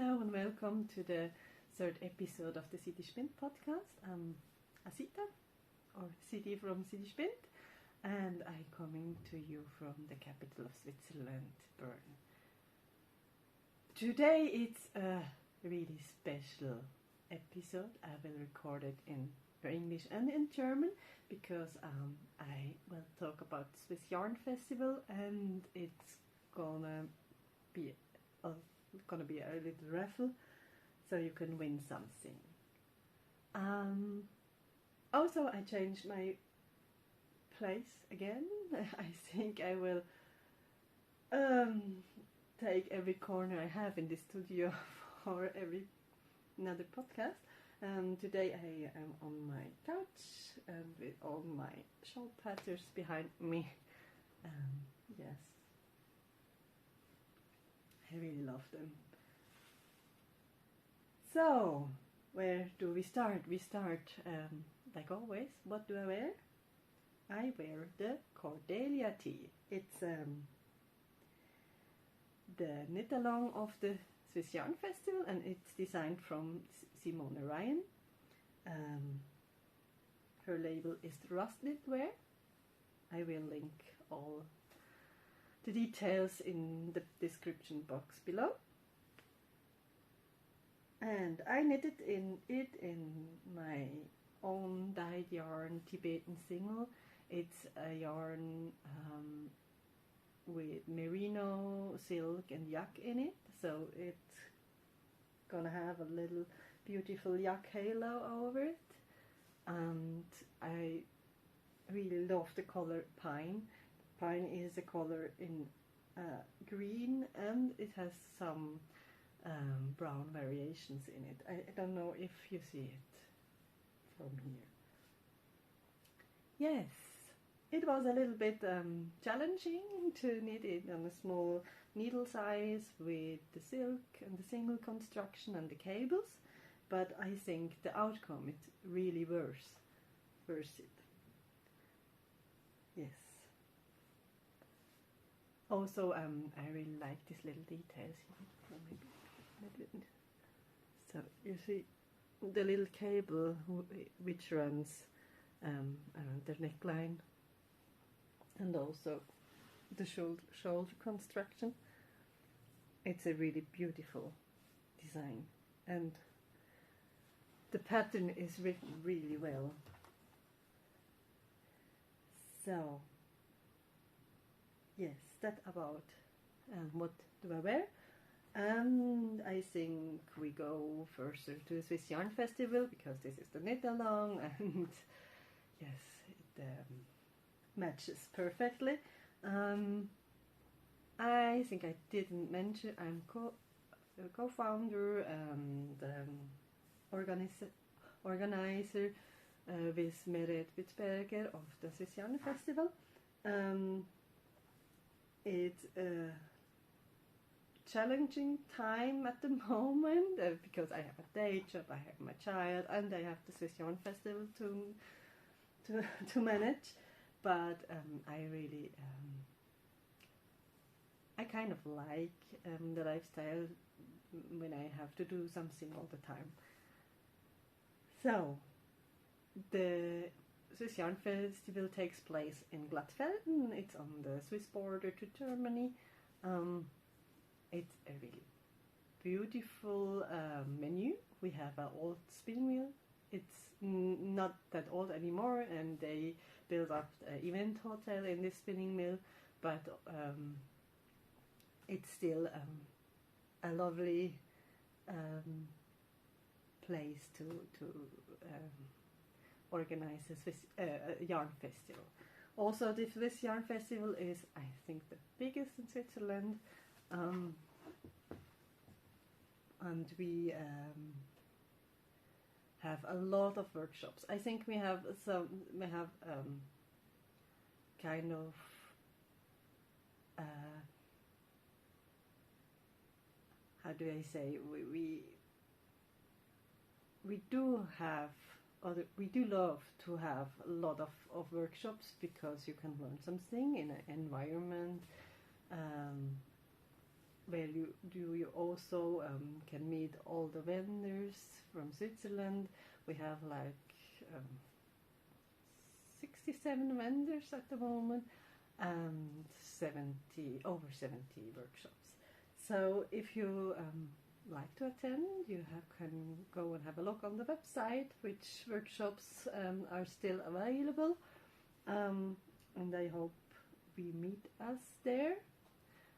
Hello and welcome to the third episode of the Sidispinnt podcast. I'm Asita, or Sidi from Sidispinnt, and I'm coming to you from the capital of Switzerland, Bern. Today it's a really special episode. I will record it in English and in German because I will talk about Swissyarn Festival, and it's gonna be a little raffle, so you can win something. Also, I changed my place again. I think I will take every corner I have in the studio for another podcast. Today I am on my couch and with all my shawl patterns behind me. Yes, I really love them. So, where do we start? We start, like always, what do I wear? I wear the Cordelia Tee. It's the knit-along of the Swissyarn Festival, and it's designed from Simone Ryan. Her label is Rust Knitwear. I will link all the details in the description box below. And I knitted in my own dyed yarn Tibetan single. It's a yarn with merino, silk and yak in it, so it's gonna have a little beautiful yak halo over it. And I really love the color pine. Pine is a color in green, and it has some brown variations in it. I don't know if you see it from here. Yes, it was a little bit challenging to knit it on a small needle size with the silk and the single construction and the cables, but I think the outcome is really worth it. Yes. Also, I really like these little details here. So you see the little cable which runs around the neckline, and also the shoulder construction. It's a really beautiful design, and the pattern is written really well. So yes, that about what do I wear. And I think we go further to the Swissyarn Festival because this is the knit-along, and yes, it matches perfectly. I think I didn't mention I'm co-founder and organizer with Meret Witzberger of the Swissyarn Festival. It's a challenging time at the moment because I have a day job, I have my child, and I have the Swissyarn Festival to manage. But I really I kind of like the lifestyle when I have to do something all the time. So the Swissyarn Festival takes place in Glattfelden. It's on the Swiss border to Germany. It's a really beautiful menu. We have an old spinning wheel. It's not that old anymore, and they built up an event hotel in this spinning mill, but it's still a lovely place to organize a Swiss yarn festival. Also, the Swissyarn Festival is, I think, the biggest in Switzerland, and we have a lot of workshops. I think we have kind of how do I say, we do love to have a lot of workshops because you can learn something in an environment where you also can meet all the vendors from Switzerland. We have like 67 vendors at the moment and over 70 workshops. So if you like to attend, you can go and have a look on the website which workshops are still available, and I hope we meet us there.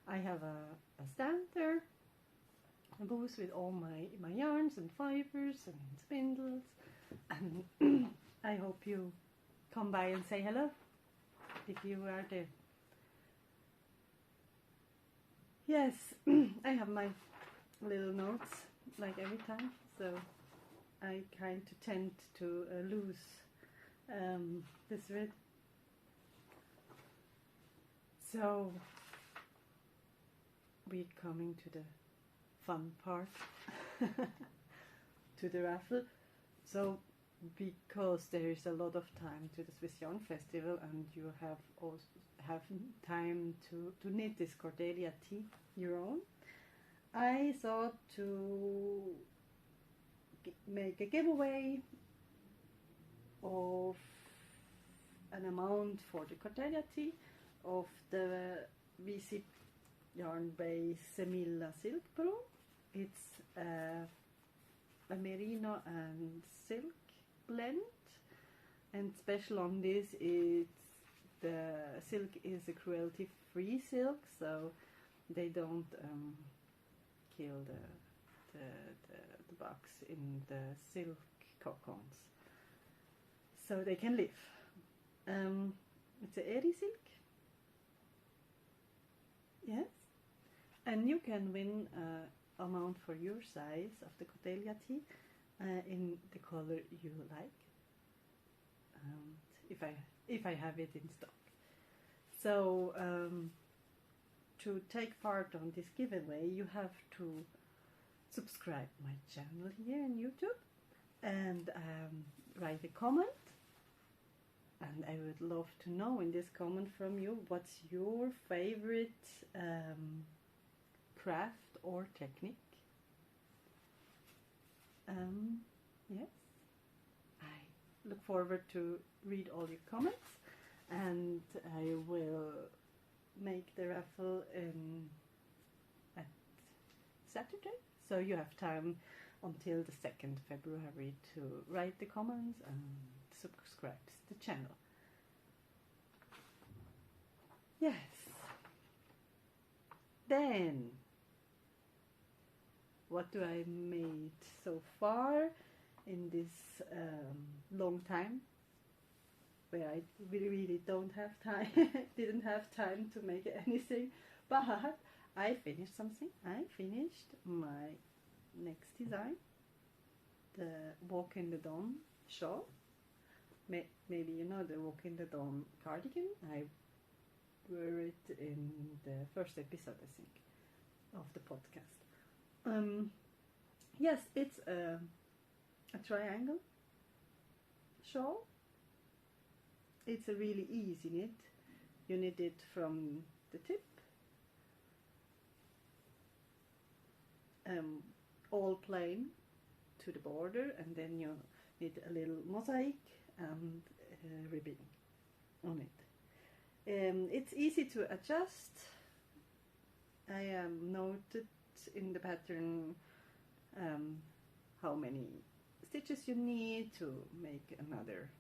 I have a stand there, a booth with all my yarns and fibers and spindles, and I hope you come by and say hello if you are there. Yes, I have my little notes like every time, so I kind of tend to lose this thread. So we're coming to the fun part, to the raffle. So because there is a lot of time to the Swissyarn Festival, and you have also time to knit this Cordelia Tee your own, I thought to make a giveaway of an amount for the Cordelia Tee of the VC Yarn Base Semilla Silk Pro. It's a merino and silk blend, and special on this is the silk is a cruelty free silk, so they don't kill the bugs in the silk cocoons, so they can live. It's a airy silk, yes, and you can win amount for your size of the Cordelia Tee in the color you like, if I have it in stock. So to take part on this giveaway, you have to subscribe my channel here on YouTube and write a comment. And I would love to know in this comment from you, what's your favorite craft or technique? Yes, I look forward to read all your comments, and I will make the raffle at Saturday, so you have time until the 2nd February to write the comments and subscribe to the channel. Yes. Then, what do I made so far in this long time, where I really don't have time, didn't have time to make anything, but I finished something. I finished my next design, the Walkin the D shawl. Maybe you know the Walkin the D cardigan. I wore it in the first episode, I think, of the podcast. Yes, it's a triangle shawl. It's a really easy knit. You knit it from the tip, all plain to the border, and then you knit a little mosaic and ribbing on it. It's easy to adjust. I noted in the pattern how many stitches you need to make another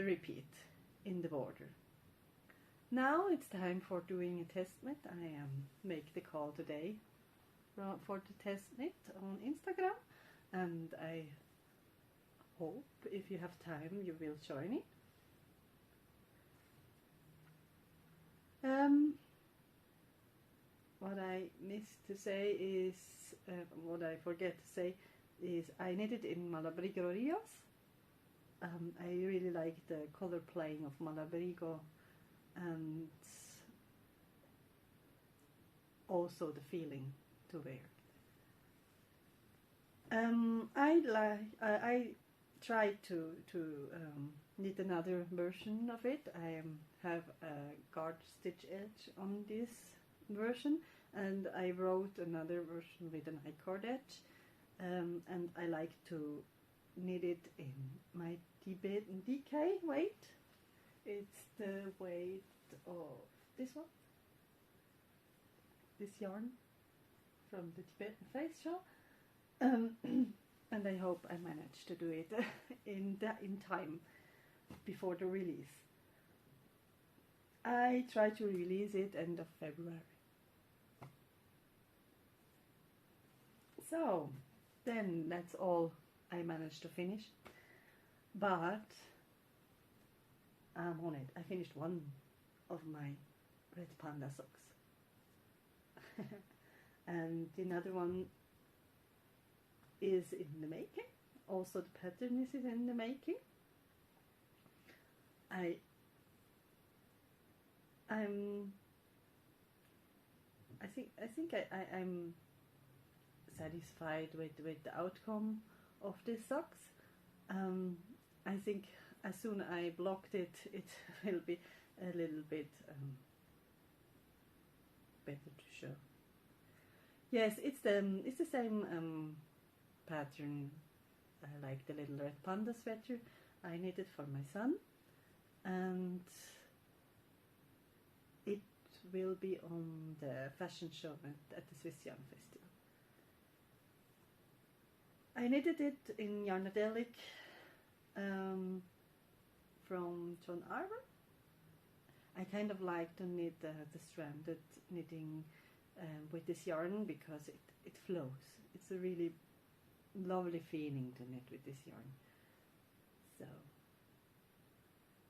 repeat in the border. Now it's time for doing a test knit. I make the call today for the test knit on Instagram, and I hope if you have time you will join it. What I missed to say is, what I forget to say is, I knitted in Malabrigo Rios. I really like the color playing of Malabrigo, and also the feeling to wear. I tried to knit another version of it. I have a guard stitch edge on this version, and I wrote another version with an I-cord edge, and I like to knit it in my Tibetan DK weight. It's the weight of this one, this yarn from the Tibetan face shawl, and I hope I manage to do it in time before the release. I try to release it end of February. So then that's all I managed to finish, but I'm on it. I finished one of my red panda socks and another one is in the making. Also the pattern is in the making. I think I'm satisfied with the outcome of this socks. I think as soon as I blocked it, it will be a little bit better to show. Yes, it's the same pattern, like the little red panda sweater I knitted for my son, and it will be on the fashion show at the Swissyarn Festival. I knitted it in Yarnadelic from John Armour. I kind of like to knit the stranded knitting with this yarn because it flows. It's a really lovely feeling to knit with this yarn. So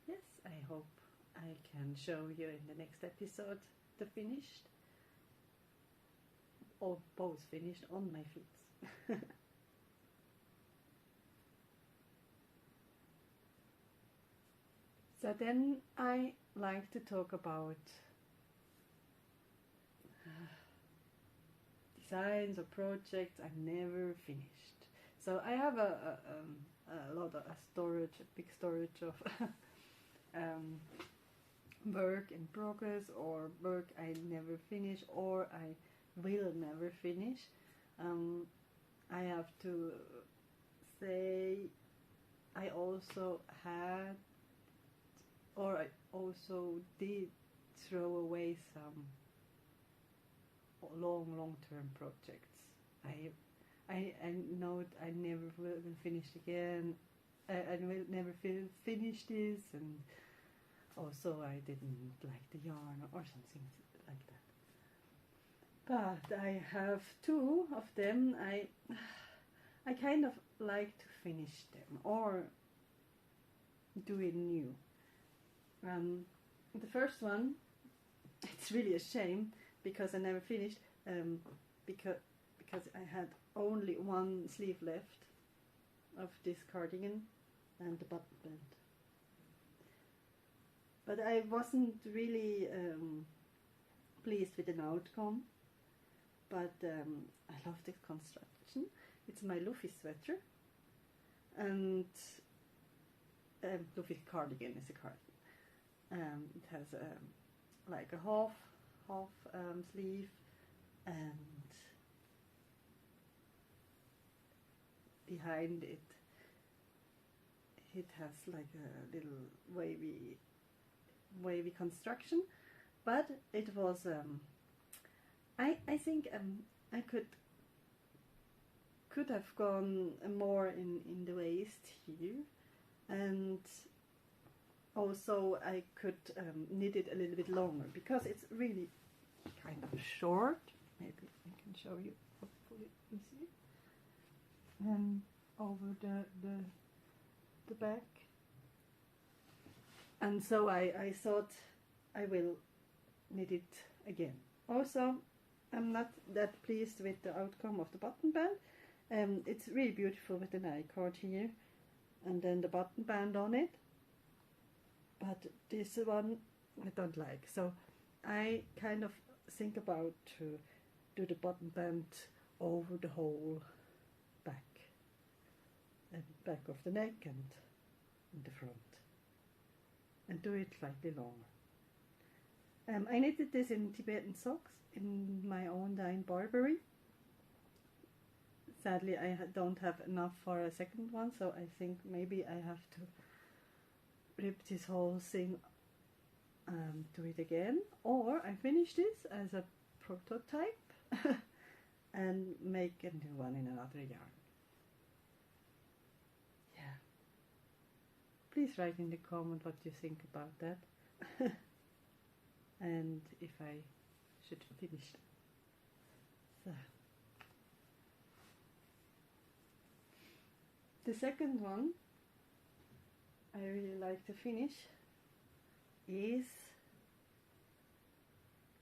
yes, I hope I can show you in the next episode the finished, or both finished on my feet. So then I like to talk about designs or projects I never finished. So I have a lot of storage, a big storage of work in progress, or work I never finish, or I will never finish. I have to say I also had, or I also did throw away some long-term projects. I know I never will finish again. I will never finish this, and also I didn't like the yarn or something like that. But I have two of them. I kind of like to finish them or do it new. The first one, it's really a shame because I never finished, because I had only one sleeve left of this cardigan and the button band. But I wasn't really pleased with an outcome, but I love this construction. It's my Luffy sweater, and Luffy Cardigan is a cardigan. It has like a half sleeve, and behind it has like a little wavy construction, but it was I think I could have gone more in the waist here, and also I could knit it a little bit longer because it's really kind of short. Maybe I can show you, hopefully you see, over the back. And so I thought I will knit it again. Also, I'm not that pleased with the outcome of the button band. It's really beautiful with an I-cord here and then the button band on it, but this one I don't like. So I kind of think about to do the button band over the whole back of the neck and in the front, and do it slightly longer. I knitted this in Tibetan socks in my own dye in Barbary. Sadly, I don't have enough for a second one, so I think maybe I have to rip this whole thing, do it again, or I finish this as a prototype and make a new one in another yarn. Yeah. Please write in the comment what you think about that and if I should finish it. So. The second one I really like to finish is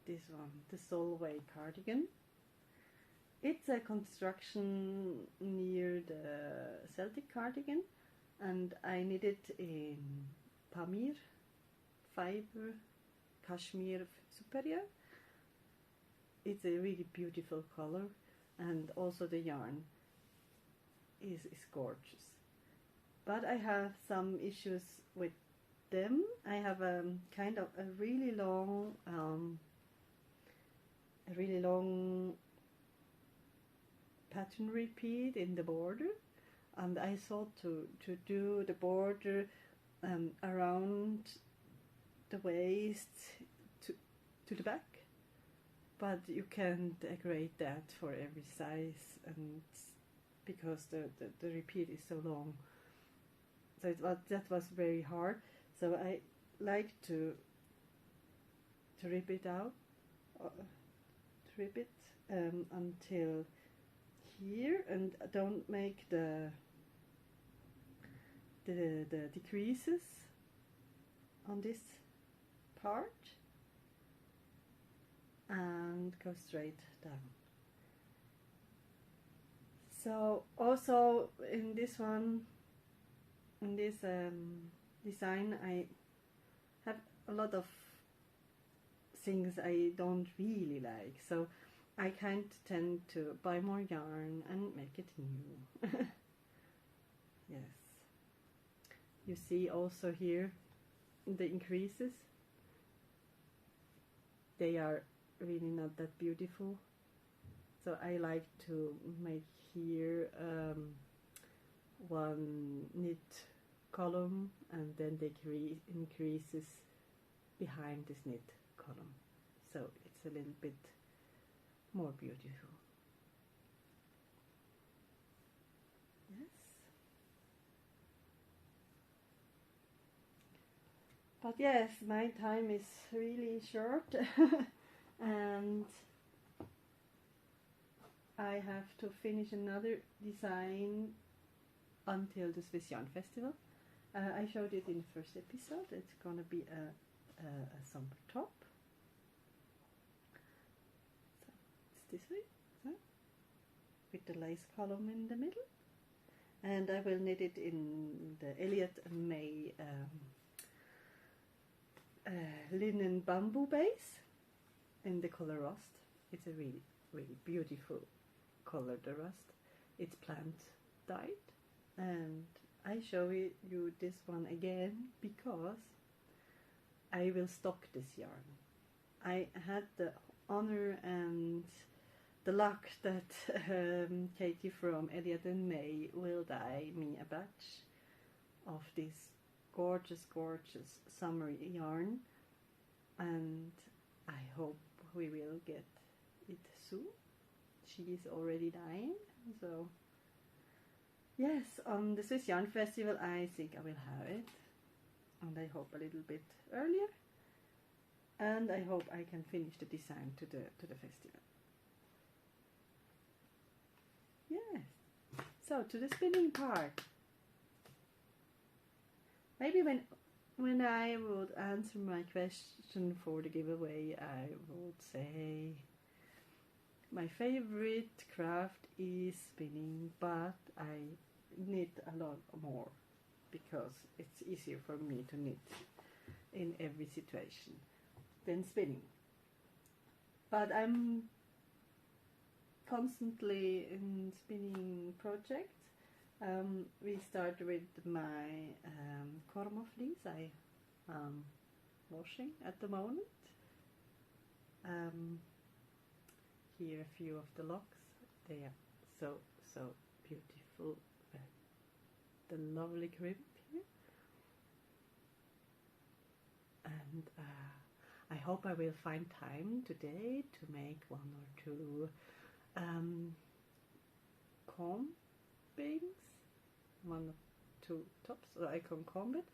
this one, the Solway Cardigan. It's a construction near the Celtic cardigan, and I knit it in Pamir fiber cashmere superior. It's a really beautiful color, and also the yarn is gorgeous. But I have some issues with them. I have a kind of a really long pattern repeat in the border, and I thought to do the border around the waist to the back, but you can't decorate that for every size, and because the repeat is so long, so that was very hard. So I like to rip it out, until here, and don't make the decreases on this part, and go straight down. So also in this one, in this design, I have a lot of things I don't really like, so I kind of tend to buy more yarn and make it new. Yes. You see also here the increases. They are really not that beautiful. So I like to make here one knit column and then the increases behind this knit column. So it's a little bit more beautiful. Yes. But yes, my time is really short and I have to finish another design until the Swissyarn Festival. I showed it in the first episode. It's gonna be a summer top. So it's this way, so, with the lace column in the middle, and I will knit it in the Elliot and May linen bamboo base in the color rust. It's a really beautiful color, the rust. It's plant dyed, and I show you this one again because I will stock this yarn. I had the honor and the luck that Katie from Elliot and May will dye me a batch of this gorgeous summer yarn, and I hope we will get it soon. She is already dyeing, so yes, on the Swissyarn Festival I think I will have it, and I hope a little bit earlier, and I hope I can finish the design to the festival. Yes, so to the spinning part. Maybe when I would answer my question for the giveaway, I would say my favorite craft is spinning, but I knit a lot more because it's easier for me to knit in every situation than spinning. But I'm constantly in spinning projects. We start with my Korma fleece I am washing at the moment, Here a few of the locks. They are so beautiful. The lovely crimp here. And I hope I will find time today to make one or two combings, one or two tops, so I can comb it,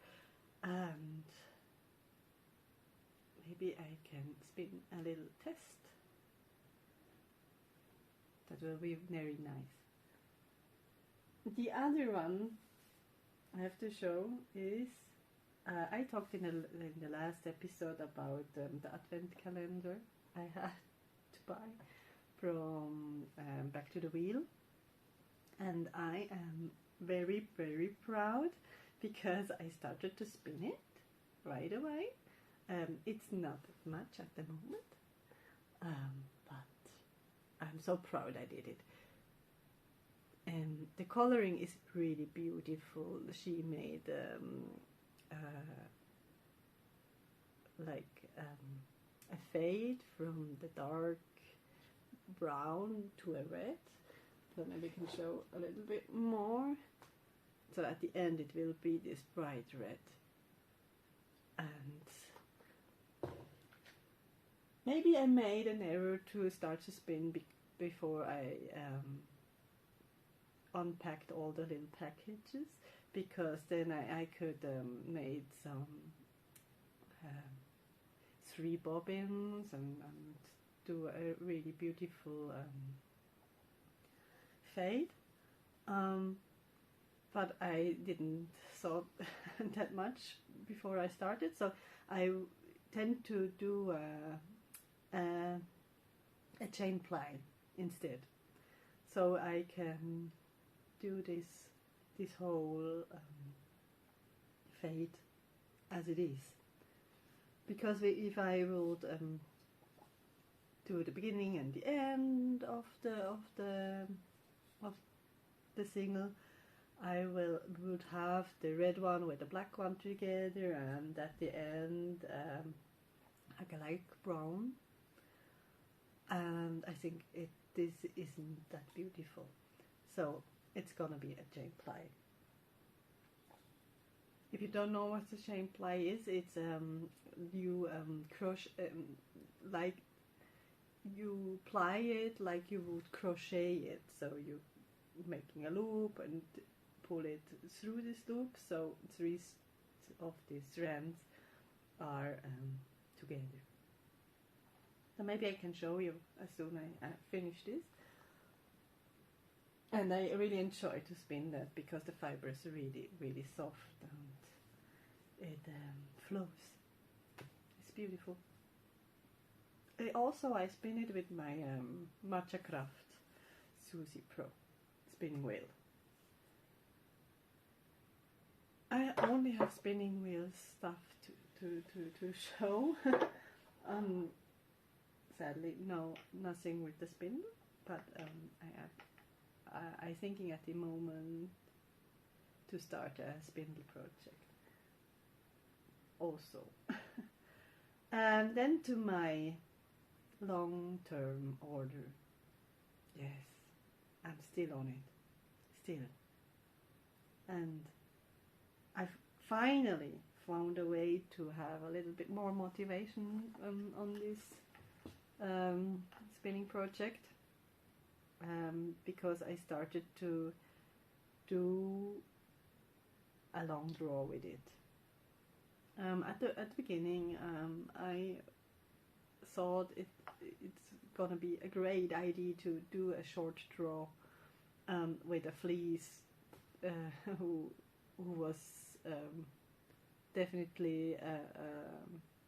and maybe I can spin a little test. That will be very nice. The other one I have to show is, I talked in the last episode about the advent calendar I had to buy from Back to the Wheel, and I am very proud because I started to spin it right away. It's not much at the moment, but I'm so proud I did it. And the coloring is really beautiful. She made a fade from the dark brown to a red. So maybe we can show a little bit more. So at the end it will be this bright red. And maybe I made an error to start to spin before I unpacked all the little packages, because then I could made some 3 bobbins and do a really beautiful fade, but I didn't saw that much before I started, so I tend to do a chain ply instead, so I can do this whole fade as it is. Because if I would do the beginning and the end of the single, I would have the red one with the black one together, and at the end like a light brown. And I think this isn't that beautiful, so it's gonna be a chain ply. If you don't know what the chain ply is, it's you crochet, like you ply it like you would crochet it. So you're making a loop and pull it through this loop, so 3 of these strands are together. So maybe I can show you as soon as I finish this. And I really enjoy to spin that because the fiber is really soft and it flows. It's beautiful. I spin it with my Matcha Craft Suzy Pro spinning wheel. I only have spinning wheel stuff to show. Sadly, nothing with the spindle, but I'm thinking at the moment to start a spindle project also. And then to my long-term order. Yes, I'm still on it. Still. And I've finally found a way to have a little bit more motivation on this spinning project. Because I started to do a long draw with it. At the beginning, I thought it's gonna be a great idea to do a short draw with a fleece who was definitely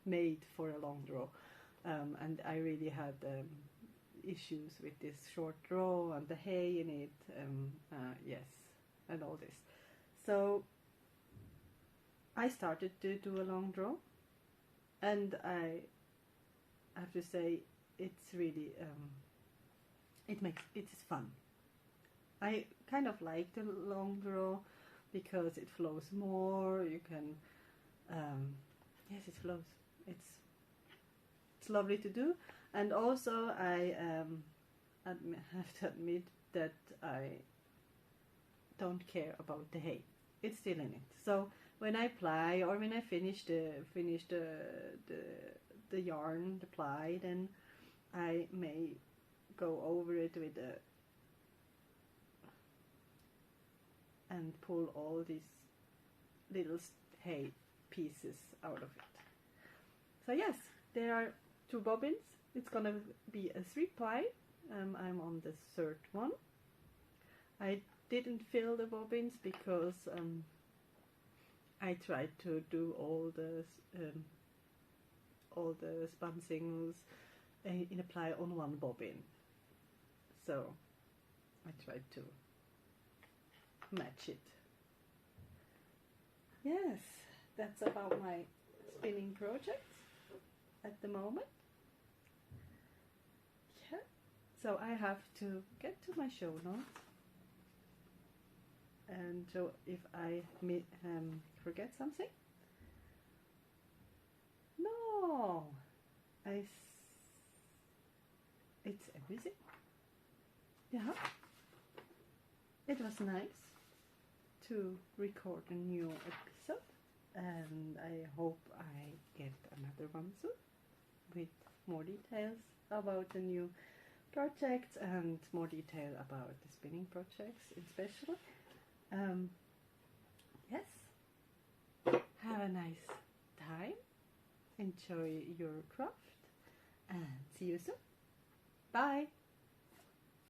made for a long draw, and I really had issues with this short draw and the hay in it, yes, and all this. So I started to do a long draw, and I have to say it's really it's fun. I kind of like the long draw because it flows more. You can yes, it flows. It's lovely to do. And also I have to admit that I don't care about the hay. It's still in it. So when I ply or when I finish the yarn, the ply, then I may go over it with a and pull all these little hay pieces out of it. So yes, there are 2 bobbins. It's gonna be a 3-ply. I'm on the 3rd one. I didn't fill the bobbins because I tried to do all the spun singles in a ply on 1 bobbin. So I tried to match it. Yes, that's about my spinning project at the moment. Yeah, so I have to get to my show notes, and so if I forget something, no, it's everything. Yeah, it was nice to record a new episode, and I hope I get another one soon with more details about the new projects and more detail about the spinning projects especially. Yes, have a nice time, enjoy your craft, and see you soon. Bye!